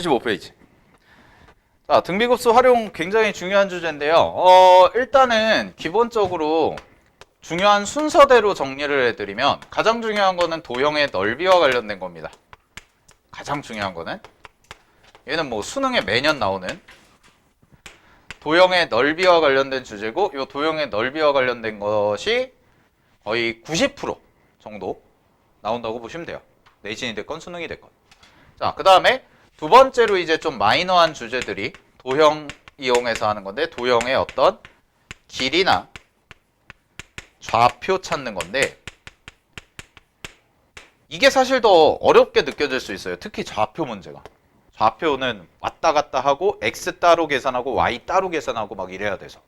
75페이지. 자, 등비급수 활용 굉장히 중요한 주제인데요. 일단은 기본적으로 중요한 순서대로 정리를 해드리면 가장 중요한 거는 도형의 넓이와 관련된 겁니다. 가장 중요한 거는 얘는 뭐 수능에 매년 나오는 도형의 넓이와 관련된 주제고, 이 도형의 넓이와 관련된 것이 거의 90% 정도 나온다고 보시면 돼요. 내신이 됐건 수능이 됐건. 자, 그 다음에 두 번째로 이제 좀 마이너한 주제들이 도형 이용해서 하는 건데, 도형의 어떤 길이나 좌표 찾는 건데, 이게 사실 더 어렵게 느껴질 수 있어요. 특히 좌표 문제가. 좌표는 왔다 갔다 하고 x 따로 계산하고 y 따로 계산하고 막 이래야 돼서.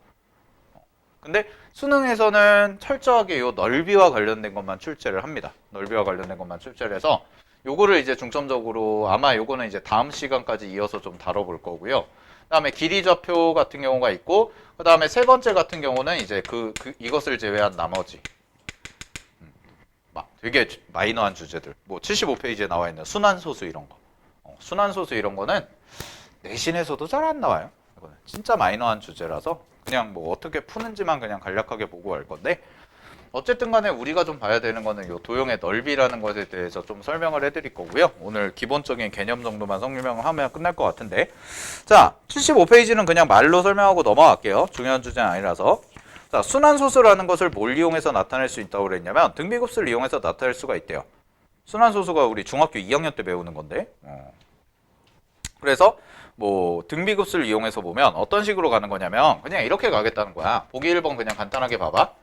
근데 수능에서는 철저하게 이 넓이와 관련된 것만 출제를 합니다. 넓이와 관련된 것만 출제를 해서 요거를 이제 중점적으로 아마 요거는 이제 다음 시간까지 이어서 좀 다뤄볼 거고요. 그 다음에 길이 좌표 같은 경우가 있고, 그 다음에 세 번째 같은 경우는 이제 이것을 제외한 나머지 막 되게 마이너한 주제들, 뭐 75페이지에 나와 있는 순환소수 이런 거, 순환소수 이런 거는 내신에서도 잘 안 나와요. 이거는 진짜 마이너한 주제라서 그냥 뭐 어떻게 푸는지만 그냥 간략하게 보고 갈 건데, 어쨌든 간에 우리가 좀 봐야 되는 거는 이 도형의 넓이라는 것에 대해서 좀 설명을 해드릴 거고요. 오늘 기본적인 개념 정도만 설명을 하면 끝날 것 같은데, 자, 75페이지는 그냥 말로 설명하고 넘어갈게요. 중요한 주제는 아니라서. 자, 순환소수라는 것을 뭘 이용해서 나타낼 수 있다고 그랬냐면 등비급수를 이용해서 나타낼 수가 있대요. 순환소수가 우리 중학교 2학년 때 배우는 건데, 그래서 뭐 등비급수를 이용해서 보면 어떤 식으로 가는 거냐면 그냥 이렇게 가겠다는 거야. 보기 1번 그냥 간단하게 봐봐.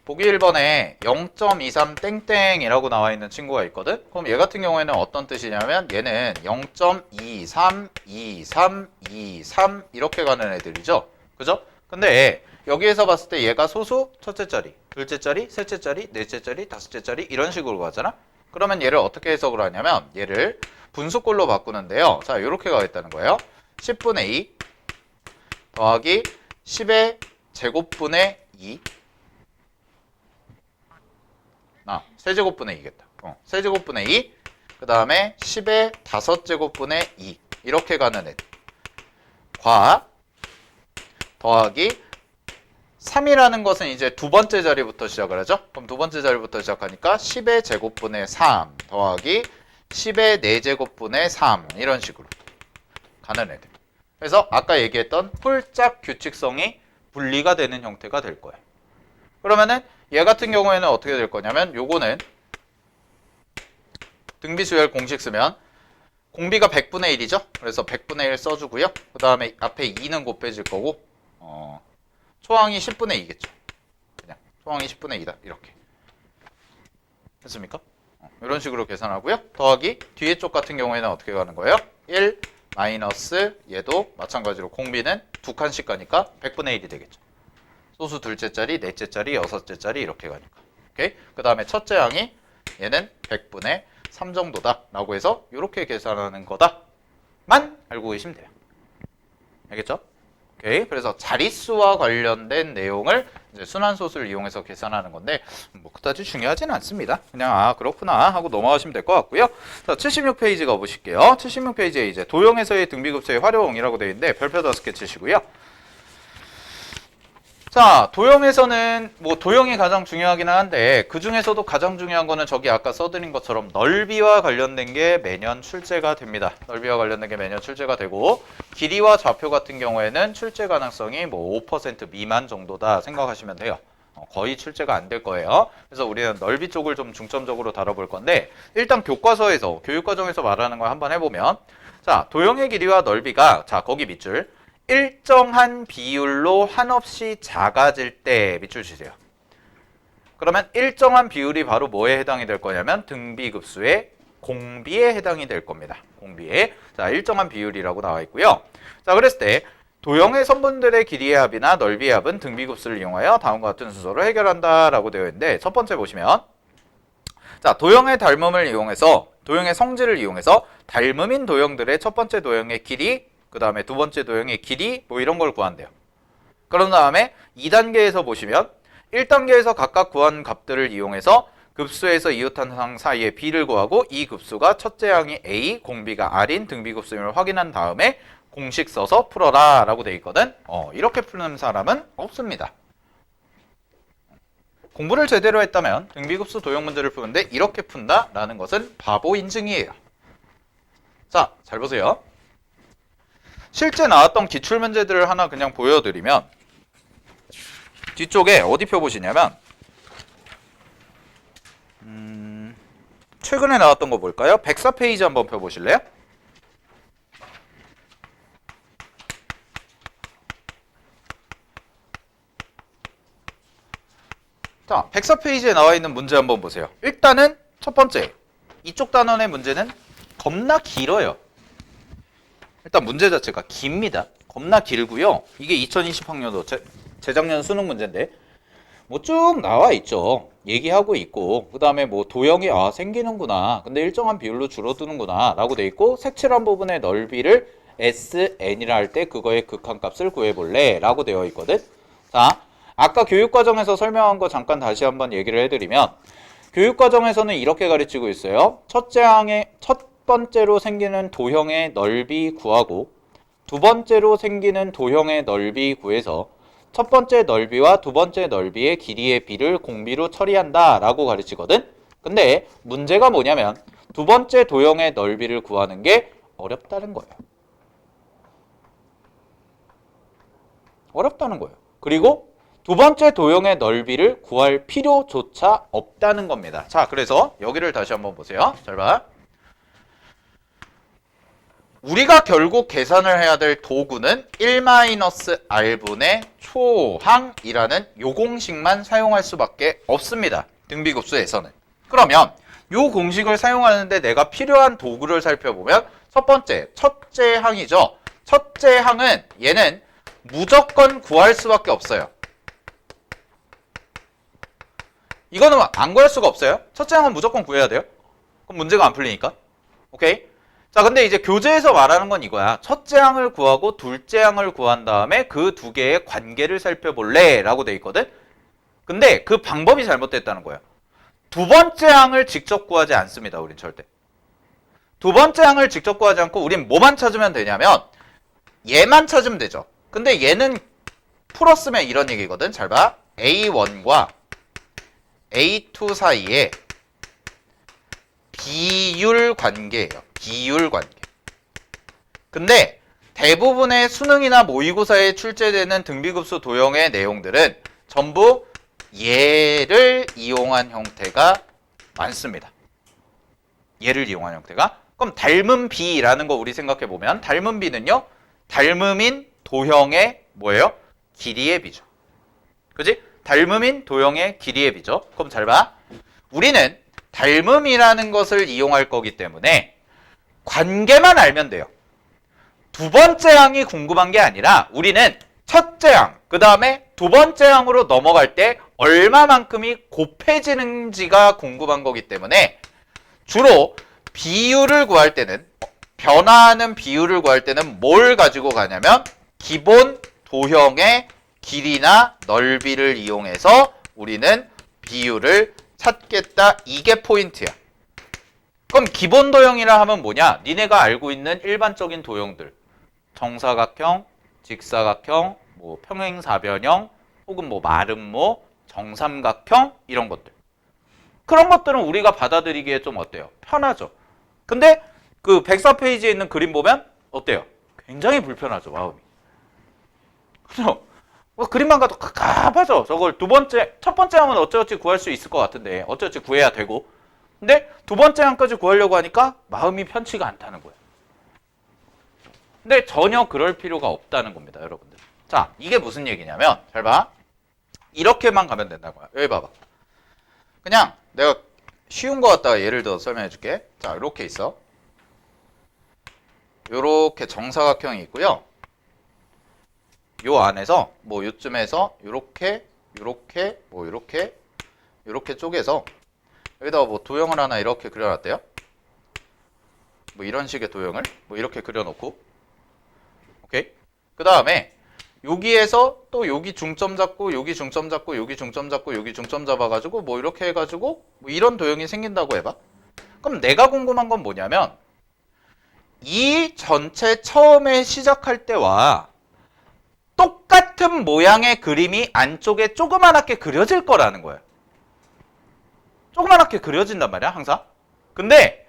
보기 1번에 0.23 땡땡이라고 나와 있는 친구가 있거든. 그럼 얘 같은 경우에는 어떤 뜻이냐면 얘는 0.23, 23, 23 이렇게 가는 애들이죠. 그죠? 근데 여기에서 봤을 때 얘가 소수 첫째 자리, 둘째 자리, 셋째 자리, 넷째 자리, 다섯째 자리 이런 식으로 가잖아. 그러면 얘를 어떻게 해석을 하냐면 얘를 분수꼴로 바꾸는데요. 자, 이렇게 가겠다는 거예요. 10분의 2 더하기 10의 제곱분의 2. 세제곱분의 2겠다. 세제곱분의 2. 그 다음에 10의 5제곱분의 2. 이렇게 가는 애들. 과 더하기 3이라는 것은 이제 두 번째 자리부터 시작을 하죠. 그럼 두 번째 자리부터 시작하니까 10의 제곱분의 3 더하기 10의 4제곱분의 3 이런 식으로 가는 애들. 그래서 아까 얘기했던 홀짝 규칙성이 분리가 되는 형태가 될 거예요. 그러면은 얘 같은 경우에는 어떻게 될 거냐면 요거는 등비수열 공식 쓰면 공비가 100분의 1이죠. 그래서 100분의 1 써주고요. 그 다음에 앞에 2는 곱해질 거고 초항이 10분의 2겠죠. 그냥 초항이 10분의 2다. 이렇게 됐습니까? 이런 식으로 계산하고요. 더하기 뒤에 쪽 같은 경우에는 어떻게 가는 거예요? 1 마이너스 얘도 마찬가지로 공비는 두 칸씩 가니까 100분의 1이 되겠죠. 소수 둘째 자리, 넷째 자리, 여섯째 자리 이렇게 가니까. 오케이? 그 다음에 첫째 항이 얘는 100분의 3 정도다 라고 해서 이렇게 계산하는 거다만 알고 계시면 돼요. 알겠죠? 오케이. 그래서 자릿수와 관련된 내용을 이제 순환소수를 이용해서 계산하는 건데 뭐 그다지 중요하진 않습니다. 그냥 그렇구나 하고 넘어가시면 될 것 같고요. 자, 76페이지 가보실게요. 76페이지에 이제 도형에서의 등비급수의 활용이라고 되어 있는데 별표 5개 치시고요. 자, 도형에서는 뭐 도형이 가장 중요하긴 한데 그 중에서도 가장 중요한 거는 저기 아까 써드린 것처럼 넓이와 관련된 게 매년 출제가 됩니다. 넓이와 관련된 게 매년 출제가 되고 길이와 좌표 같은 경우에는 출제 가능성이 뭐 5% 미만 정도다 생각하시면 돼요. 거의 출제가 안 될 거예요. 그래서 우리는 넓이 쪽을 좀 중점적으로 다뤄볼 건데 일단 교과서에서 교육과정에서 말하는 걸 한번 해보면 자, 도형의 길이와 넓이가 자 거기 밑줄 일정한 비율로 한없이 작아질 때 밑줄 치세요. 그러면 일정한 비율이 바로 뭐에 해당이 될 거냐면 등비급수의 공비에 해당이 될 겁니다. 공비에. 자, 일정한 비율이라고 나와 있고요. 자, 그랬을 때 도형의 선분들의 길이의 합이나 넓이의 합은 등비급수를 이용하여 다음과 같은 순서로 해결한다 라고 되어 있는데 첫 번째 보시면 자, 도형의 닮음을 이용해서 도형의 성질을 이용해서 닮음인 도형들의 첫 번째 도형의 길이 그 다음에 두 번째 도형의 길이 뭐 이런 걸 구한대요. 그런 다음에 2단계에서 보시면 1단계에서 각각 구한 값들을 이용해서 급수에서 이웃한 사이의 B를 구하고 이 급수가 첫째 항이 A, 공비가 R인 등비급수임을 확인한 다음에 공식 써서 풀어라 라고 돼 있거든. 이렇게 푸는 사람은 없습니다. 공부를 제대로 했다면 등비급수 도형 문제를 푸는데 이렇게 푼다 라는 것은 바보 인증이에요. 자, 잘 보세요. 실제 나왔던 기출문제들을 하나 그냥 보여드리면 뒤쪽에 어디 펴보시냐면 최근에 나왔던 거 볼까요? 104페이지 한번 펴보실래요? 자, 104페이지에 나와 있는 문제 한번 보세요. 일단은 첫 번째, 이쪽 단원의 문제는 겁나 길어요. 일단 문제 자체가 깁니다. 겁나 길고요. 이게 2020학년도 재작년 수능 문제인데 뭐 쭉 나와 있죠. 얘기하고 있고 그 다음에 뭐 도형이 생기는구나. 근데 일정한 비율로 줄어드는구나 라고 돼 있고 색칠한 부분의 넓이를 SN이라 할 때 그거의 극한값을 구해볼래 라고 되어 있거든. 자, 아까 교육과정에서 설명한 거 잠깐 다시 한번 얘기를 해드리면 교육과정에서는 이렇게 가르치고 있어요. 첫 번째로 생기는 도형의 넓이 구하고 두 번째로 생기는 도형의 넓이 구해서 첫 번째 넓이와 두 번째 넓이의 길이의 비를 공비로 처리한다 라고 가르치거든. 근데 문제가 뭐냐면 두 번째 도형의 넓이를 구하는 게 어렵다는 거예요. 어렵다는 거예요. 그리고 두 번째 도형의 넓이를 구할 필요조차 없다는 겁니다. 자, 그래서 여기를 다시 한번 보세요. 잘 봐. 우리가 결국 계산을 해야 될 도구는 1-R분의 초항이라는 요 공식만 사용할 수밖에 없습니다. 등비급수에서는. 그러면 요 공식을 사용하는데 내가 필요한 도구를 살펴보면 첫 번째, 첫째 항이죠. 첫째 항은 얘는 무조건 구할 수밖에 없어요. 이거는 안 구할 수가 없어요. 첫째 항은 무조건 구해야 돼요. 그럼 문제가 안 풀리니까. 오케이? 자, 근데 이제 교재에서 말하는 건 이거야. 첫째 항을 구하고 둘째 항을 구한 다음에 그 두 개의 관계를 살펴볼래 라고 돼 있거든. 근데 그 방법이 잘못됐다는 거야. 두 번째 항을 직접 구하지 않습니다. 우린 절대. 두 번째 항을 직접 구하지 않고 우린 뭐만 찾으면 되냐면 얘만 찾으면 되죠. 근데 얘는 풀었으면 이런 얘기거든. 잘 봐. A1과 A2 사이에 비율 관계예요. 비율 관계. 근데 대부분의 수능이나 모의고사에 출제되는 등비급수 도형의 내용들은 전부 얘를 이용한 형태가 많습니다. 얘를 이용한 형태가. 그럼 닮은 비라는 거 우리 생각해 보면 닮은 비는요. 닮음인 도형의 뭐예요? 길이의 비죠. 그지? 닮음인 도형의 길이의 비죠. 그럼 잘 봐. 우리는 닮음이라는 것을 이용할 거기 때문에 관계만 알면 돼요. 두 번째 항이 궁금한 게 아니라 우리는 첫째 항, 그 다음에 두 번째 항으로 넘어갈 때 얼마만큼이 곱해지는지가 궁금한 거기 때문에 주로 비율을 구할 때는 변화하는 비율을 구할 때는 뭘 가지고 가냐면 기본 도형의 길이나 넓이를 이용해서 우리는 비율을 찾겠다. 이게 포인트야. 그럼 기본 도형이라 하면 뭐냐? 니네가 알고 있는 일반적인 도형들. 정사각형, 직사각형, 뭐 평행사변형, 혹은 뭐 마름모, 정삼각형 이런 것들. 그런 것들은 우리가 받아들이기에 좀 어때요? 편하죠. 근데 그 104페이지에 있는 그림 보면 어때요? 굉장히 불편하죠, 마음이. 그죠? 그림만 가도 갑갑하죠. 저걸 첫 번째 항은 어찌어찌 구할 수 있을 것 같은데 어찌어찌 구해야 되고 근데 두 번째 항까지 구하려고 하니까 마음이 편치가 않다는 거예요. 근데 전혀 그럴 필요가 없다는 겁니다, 여러분들. 자, 이게 무슨 얘기냐면 잘 봐. 이렇게만 가면 된다는 거야. 여기 봐봐. 그냥 내가 쉬운 거 갖다가 예를 들어 설명해 줄게. 자, 이렇게 있어. 요렇게 정사각형이 있고요. 요 안에서 뭐 요쯤에서 요렇게 뭐 요렇게 쪼개서 여기다가 뭐 도형을 하나 이렇게 그려놨대요. 뭐 이런 식의 도형을 뭐 이렇게 그려놓고 오케이. 그 다음에 여기에서 또 여기 중점 잡고 여기 중점 잡고 여기 중점 잡고 여기 중점 잡아가지고 뭐 이렇게 해가지고 뭐 이런 도형이 생긴다고 해봐. 그럼 내가 궁금한 건 뭐냐면 이 전체 처음에 시작할 때와 똑같은 모양의 그림이 안쪽에 조그맣게 그려질 거라는 거예요. 조그맣게 그려진단 말이야 항상. 근데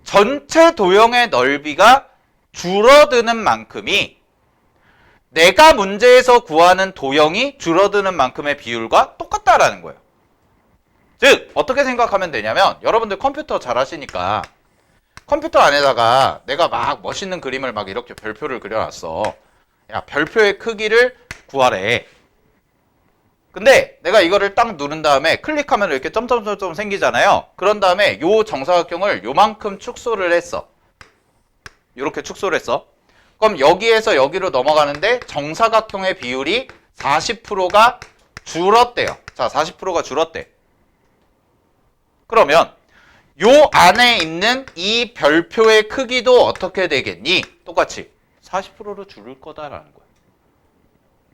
전체 도형의 넓이가 줄어드는 만큼이 내가 문제에서 구하는 도형이 줄어드는 만큼의 비율과 똑같다라는 거예요. 즉 어떻게 생각하면 되냐면 여러분들 컴퓨터 잘 하시니까 컴퓨터 안에다가 내가 막 멋있는 그림을 막 이렇게 별표를 그려놨어. 야, 별표의 크기를 구하래. 근데 내가 이거를 딱 누른 다음에 클릭하면 이렇게 점점점점 생기잖아요. 그런 다음에 요 정사각형을 요만큼 축소를 했어. 이렇게 축소를 했어. 그럼 여기에서 여기로 넘어가는데 정사각형의 비율이 40%가 줄었대요. 자, 40%가 줄었대. 그러면 요 안에 있는 이 별표의 크기도 어떻게 되겠니? 똑같이 40%로 줄을 거다라는 거예요.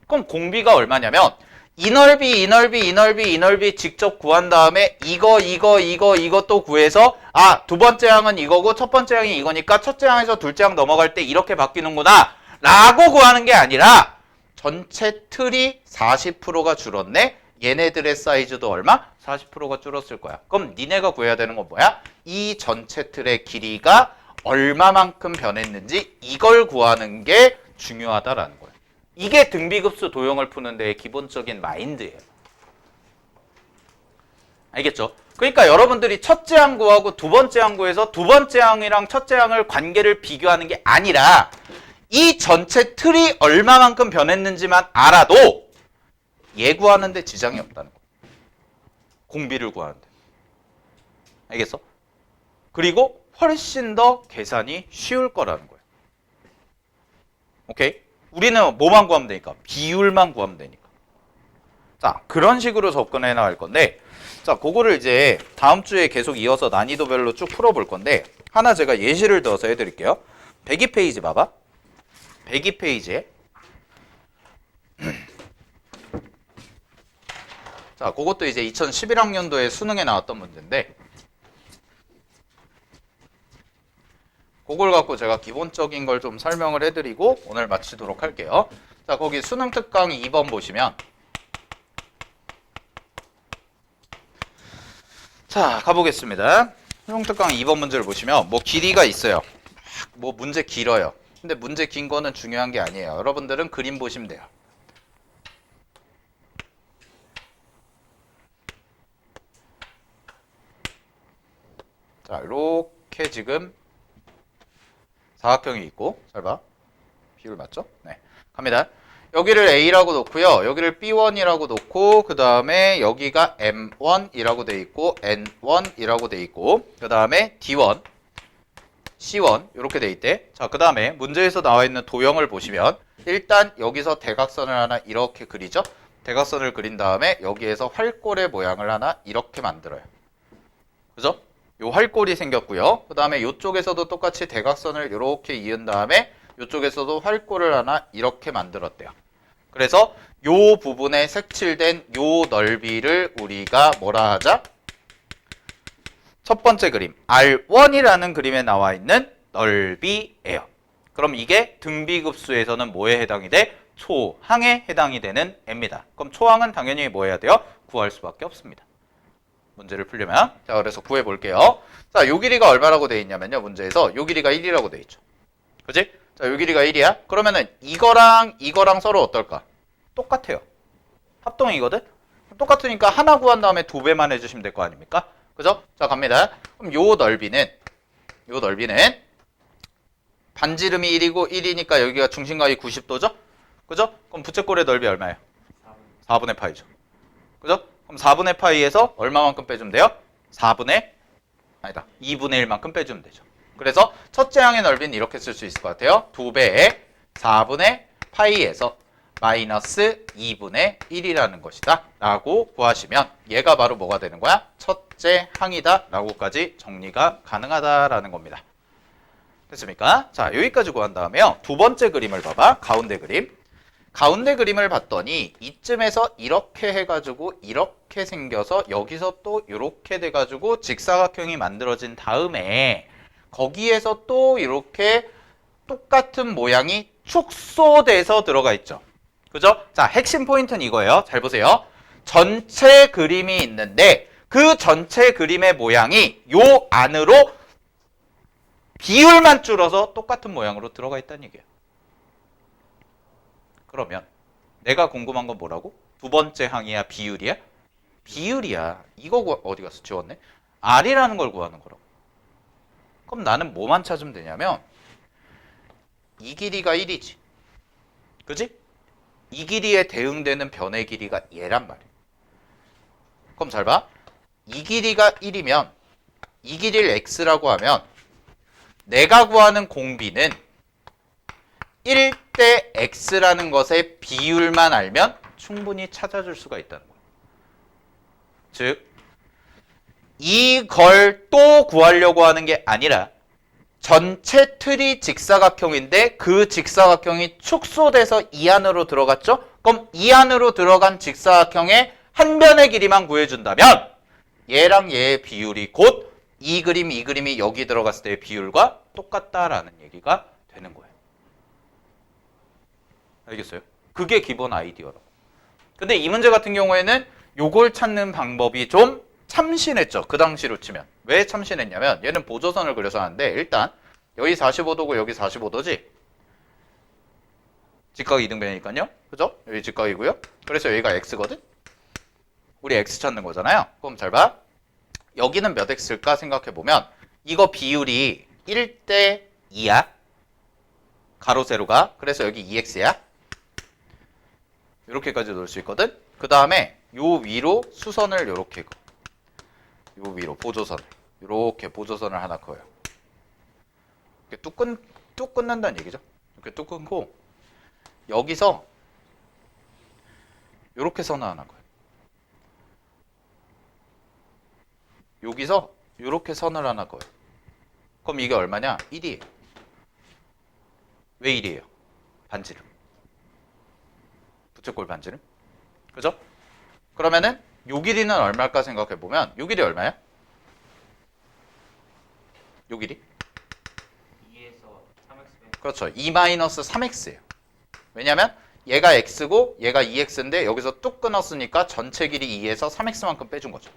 그럼 공비가 얼마냐면 이 넓이, 이 넓이, 이 넓이, 이 넓이 직접 구한 다음에 이것도 구해서 아, 두 번째 항은 이거고 첫 번째 항이 이거니까 첫째 항에서 둘째 항 넘어갈 때 이렇게 바뀌는구나 라고 구하는 게 아니라 전체 틀이 40%가 줄었네. 얘네들의 사이즈도 얼마? 40%가 줄었을 거야. 그럼 니네가 구해야 되는 건 뭐야? 이 전체 틀의 길이가 얼마만큼 변했는지 이걸 구하는 게 중요하다라는 거야. 이게 등비급수 도형을 푸는 데의 기본적인 마인드예요. 알겠죠? 그러니까 여러분들이 첫째 항 구하고 두 번째 항 구해서 두 번째 항이랑 첫째 항을 관계를 비교하는 게 아니라 이 전체 틀이 얼마만큼 변했는지만 알아도 얘 구하는데 지장이 없다는 거예요. 공비를 구하는데. 알겠어? 그리고 훨씬 더 계산이 쉬울 거라는 거예요. 오케이? 우리는 뭐만 구하면 되니까? 비율만 구하면 되니까. 자, 그런 식으로 접근해 나갈 건데, 자, 그거를 이제 다음 주에 계속 이어서 난이도별로 쭉 풀어볼 건데, 하나 제가 예시를 들어서 해드릴게요. 102페이지 봐봐. 102페이지에. 자, 그것도 이제 2011학년도에 수능에 나왔던 문제인데, 그걸 갖고 제가 기본적인 걸 좀 설명을 해드리고 오늘 마치도록 할게요. 자, 거기 수능 특강 2번 보시면 자, 가보겠습니다. 수능 특강 2번 문제를 보시면 뭐 길이가 있어요. 뭐 문제 길어요. 근데 문제 긴 거는 중요한 게 아니에요. 여러분들은 그림 보시면 돼요. 자, 이렇게 지금 사각형이 있고, 잘 봐. 비율 맞죠? 네. 갑니다. 여기를 A라고 놓고요. 여기를 B1이라고 놓고, 그 다음에 여기가 M1이라고 돼 있고, N1이라고 돼 있고, 그 다음에 D1, C1 이렇게 돼 있대. 자, 그 다음에 문제에서 나와 있는 도형을 보시면 일단 여기서 대각선을 하나 이렇게 그리죠? 대각선을 그린 다음에 여기에서 활골의 모양을 하나 이렇게 만들어요. 그죠? 요 활골이 생겼고요. 그 다음에 이쪽에서도 똑같이 대각선을 이렇게 이은 다음에 이쪽에서도 활골을 하나 이렇게 만들었대요. 그래서 요 부분에 색칠된 요 넓이를 우리가 뭐라 하자? 첫 번째 그림 R1이라는 그림에 나와 있는 넓이예요. 그럼 이게 등비급수에서는 뭐에 해당이 돼? 초항에 해당이 되는 애입니다. 그럼 초항은 당연히 뭐 해야 돼요? 구할 수밖에 없습니다. 문제를 풀려면. 자, 그래서 구해 볼게요. 자, 요 길이가 얼마라고 돼 있냐면요. 문제에서 요 길이가 1이라고 돼 있죠. 그지? 자, 요 길이가 1이야. 그러면은 이거랑 서로 어떨까? 똑같아요. 합동이거든? 똑같으니까 하나 구한 다음에 두 배만 해주시면 될 거 아닙니까? 그죠? 자, 갑니다. 그럼 요 넓이는 반지름이 1이고 1이니까 여기가 중심각이 90도죠? 그죠? 그럼 부채꼴의 넓이 얼마예요? 4분의 파이죠. 그죠? 그럼 4분의 파이에서 얼마만큼 빼주면 돼요? 2분의 1만큼 빼주면 되죠. 그래서 첫째 항의 넓이는 이렇게 쓸 수 있을 것 같아요. 2배의 4분의 파이에서 마이너스 2분의 1이라는 것이다 라고 구하시면 얘가 바로 뭐가 되는 거야? 첫째 항이다 라고까지 정리가 가능하다라는 겁니다. 됐습니까? 자, 여기까지 구한 다음에요. 두 번째 그림을 봐봐. 가운데 그림. 가운데 그림을 봤더니 이쯤에서 이렇게 해가지고 이렇게 생겨서 여기서 또 이렇게 돼가지고 직사각형이 만들어진 다음에 거기에서 또 이렇게 똑같은 모양이 축소돼서 들어가 있죠. 그죠? 자, 핵심 포인트는 이거예요. 잘 보세요. 전체 그림이 있는데 그 전체 그림의 모양이 요 안으로 비율만 줄어서 똑같은 모양으로 들어가 있다는 얘기예요. 그러면 내가 궁금한 건 뭐라고? 두 번째 항이야, 비율이야? 비율이야. 이거 어디 가서 지웠네? R이라는 걸 구하는 거라고. 그럼 나는 뭐만 찾으면 되냐면 이 길이가 1이지. 그지? 이 길이에 대응되는 변의 길이가 얘란 말이야. 그럼 잘 봐. 이 길이가 1이면 이 길이를 x라고 하면 내가 구하는 공비는 1대 x라는 것의 비율만 알면 충분히 찾아줄 수가 있다는 거야. 즉 이걸 또 구하려고 하는 게 아니라 전체 틀이 직사각형인데 그 직사각형이 축소돼서 이 안으로 들어갔죠? 그럼 이 안으로 들어간 직사각형의 한 변의 길이만 구해준다면 얘랑 얘의 비율이 곧 이 그림이 여기 들어갔을 때의 비율과 똑같다라는 얘기가 되는 거예요. 알겠어요? 그게 기본 아이디어라고. 근데 이 문제 같은 경우에는 요걸 찾는 방법이 좀 참신했죠. 그 당시로 치면. 왜 참신했냐면 얘는 보조선을 그려서 하는데 일단 여기 45도고 여기 45도지? 직각 이등변이니까요. 그죠? 여기 직각이고요. 그래서 여기가 x거든? 우리 x 찾는 거잖아요. 그럼 잘 봐. 여기는 몇 x일까 생각해보면 이거 비율이 1대 2야. 가로 세로가. 그래서 여기 2x야. 이렇게까지 놓을 수 있거든? 그 다음에 요 위로 수선을 요렇게 그어. 요 위로 보조선을. 요렇게 보조선을 하나 그어요. 이렇게 뚝 끊는다는 얘기죠. 이렇게 뚝 끊고 여기서 요렇게 선을 하나 그어요. 여기서 요렇게 선을 하나 그어요. 그럼 이게 얼마냐? 1이에요. 왜 1이에요? 반지름. 부채꼴 반지름. 그죠? 그러면은 요 길이는 얼마일까 생각해보면 요 길이 얼마야? 요 길이? 2에서 3x 그렇죠. 2-3x예요. 왜냐면 얘가 x고 얘가 2x인데 여기서 뚝 끊었으니까 전체 길이 2에서 3x만큼 빼준 거죠.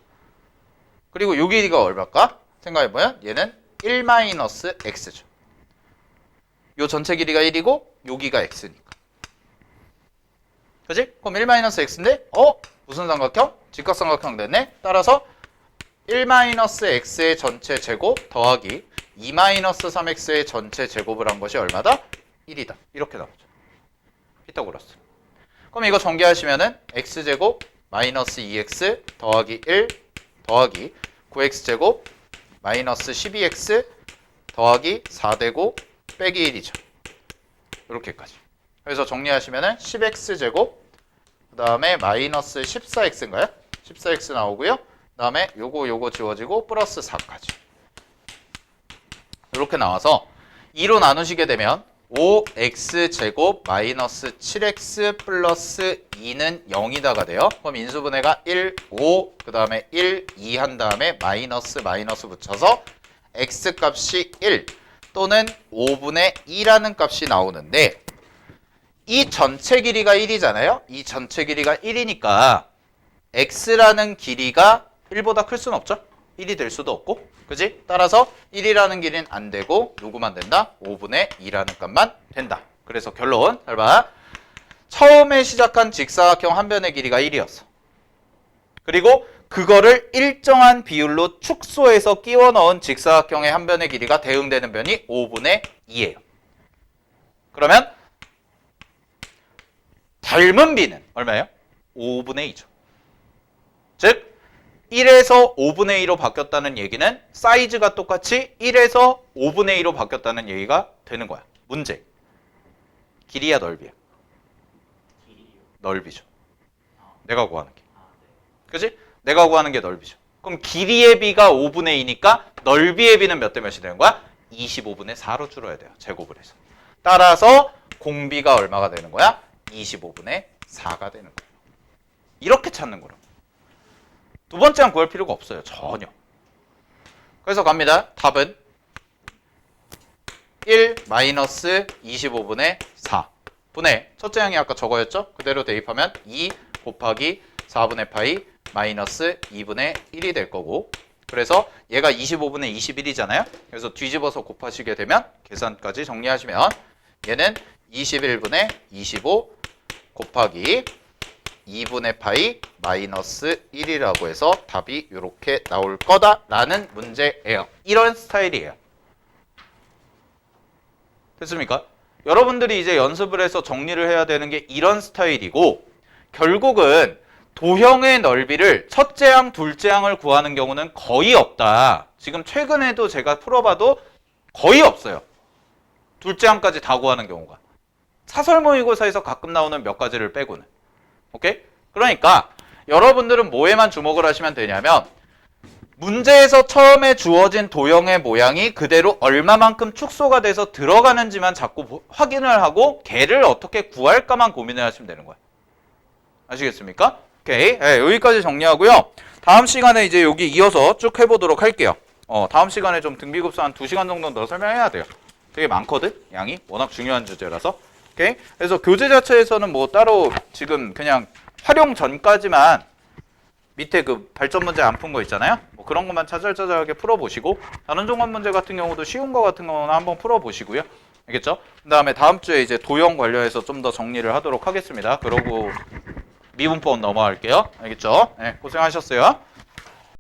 그리고 요 길이가 얼마일까? 생각해보면 얘는 1-x죠. 요 전체 길이가 1이고 여기가 x니까. 그지? 그럼 1-x인데 무슨 삼각형? 직각삼각형 됐네? 따라서 1-x의 전체 제곱 더하기 2-3x의 전체 제곱을 한 것이 얼마다? 1이다. 이렇게 나오죠. 피타고라스. 그럼 이거 전개하시면은 x제곱 마이너스 2x 더하기 1 더하기 9x제곱 마이너스 12x 더하기 4되고 빼기 1이죠. 이렇게까지. 그래서 정리하시면은 10x제곱 그 다음에 마이너스 14x인가요? 14x 나오고요. 그 다음에 요거 지워지고 플러스 4까지. 이렇게 나와서 2로 나누시게 되면 5x제곱 마이너스 7x 플러스 2는 0이다가 돼요. 그럼 인수분해가 1, 5, 그 다음에 1, 2 한 다음에 마이너스 붙여서 x값이 1 또는 5분의 2라는 값이 나오는데 이 전체 길이가 1이잖아요. 이 전체 길이가 1이니까 x라는 길이가 1보다 클 수는 없죠. 1이 될 수도 없고. 그지? 따라서 1이라는 길이는 안 되고 누구만 된다? 5분의 2라는 값만 된다. 그래서 결론 잘 봐. 처음에 시작한 직사각형 한 변의 길이가 1이었어. 그리고 그거를 일정한 비율로 축소해서 끼워 넣은 직사각형의 한 변의 길이가 대응되는 변이 5분의 2예요. 그러면 닮은 비는 얼마예요? 5분의 2죠. 즉 1에서 5분의 2로 바뀌었다는 얘기는 사이즈가 똑같이 1에서 5분의 2로 바뀌었다는 얘기가 되는 거야. 문제. 길이야 넓이야? 길이요. 넓이죠. 내가 구하는 게. 그지? 내가 구하는 게 넓이죠. 그럼 길이의 비가 5분의 2니까 넓이의 비는 몇 대 몇이 되는 거야? 25분의 4로 줄어야 돼요. 제곱을 해서. 따라서 공비가 얼마가 되는 거야? 25분의 4가 되는 거예요. 이렇게 찾는 거라고. 두 번째 항 구할 필요가 없어요. 전혀. 그래서 갑니다. 답은 1 마이너스 25분의 4 분의 첫째 항이 아까 저거였죠? 그대로 대입하면 2 곱하기 4분의 파이 마이너스 2분의 1이 될 거고, 그래서 얘가 25분의 21이잖아요. 그래서 뒤집어서 곱하시게 되면 계산까지 정리하시면 얘는 21분의 25 곱하기 2분의 파이 마이너스 1이라고 해서 답이 이렇게 나올 거다라는 문제예요. 이런 스타일이에요. 됐습니까? 여러분들이 이제 연습을 해서 정리를 해야 되는 게 이런 스타일이고, 결국은 도형의 넓이를 첫째 항, 둘째 항을 구하는 경우는 거의 없다. 지금 최근에도 제가 풀어봐도 거의 없어요. 둘째 항까지 다 구하는 경우가. 사설 모의고사에서 가끔 나오는 몇 가지를 빼고는. 오케이? 그러니까 여러분들은 뭐에만 주목을 하시면 되냐면, 문제에서 처음에 주어진 도형의 모양이 그대로 얼마만큼 축소가 돼서 들어가는지만 자꾸 확인을 하고 걔를 어떻게 구할까만 고민을 하시면 되는 거예요. 아시겠습니까? 오케이. 네, 여기까지 정리하고요. 다음 시간에 이제 여기 이어서 쭉 해보도록 할게요. 다음 시간에 좀 등비급수 한 2시간 정도 더 설명해야 돼요. 되게 많거든? 양이. 워낙 중요한 주제라서. 오케이. 그래서 교재 자체에서는 뭐 따로 지금 그냥 활용 전까지만 밑에 그 발전 문제 안 푼 거 있잖아요. 뭐 그런 것만 짜잘짜잘하게 풀어보시고, 다른 종합 문제 같은 경우도 쉬운 거 같은 거는 한번 풀어보시고요. 알겠죠? 그 다음에 다음 주에 이제 도형 관련해서 좀 더 정리를 하도록 하겠습니다. 그러고 미분법 넘어갈게요. 알겠죠? 네, 고생하셨어요.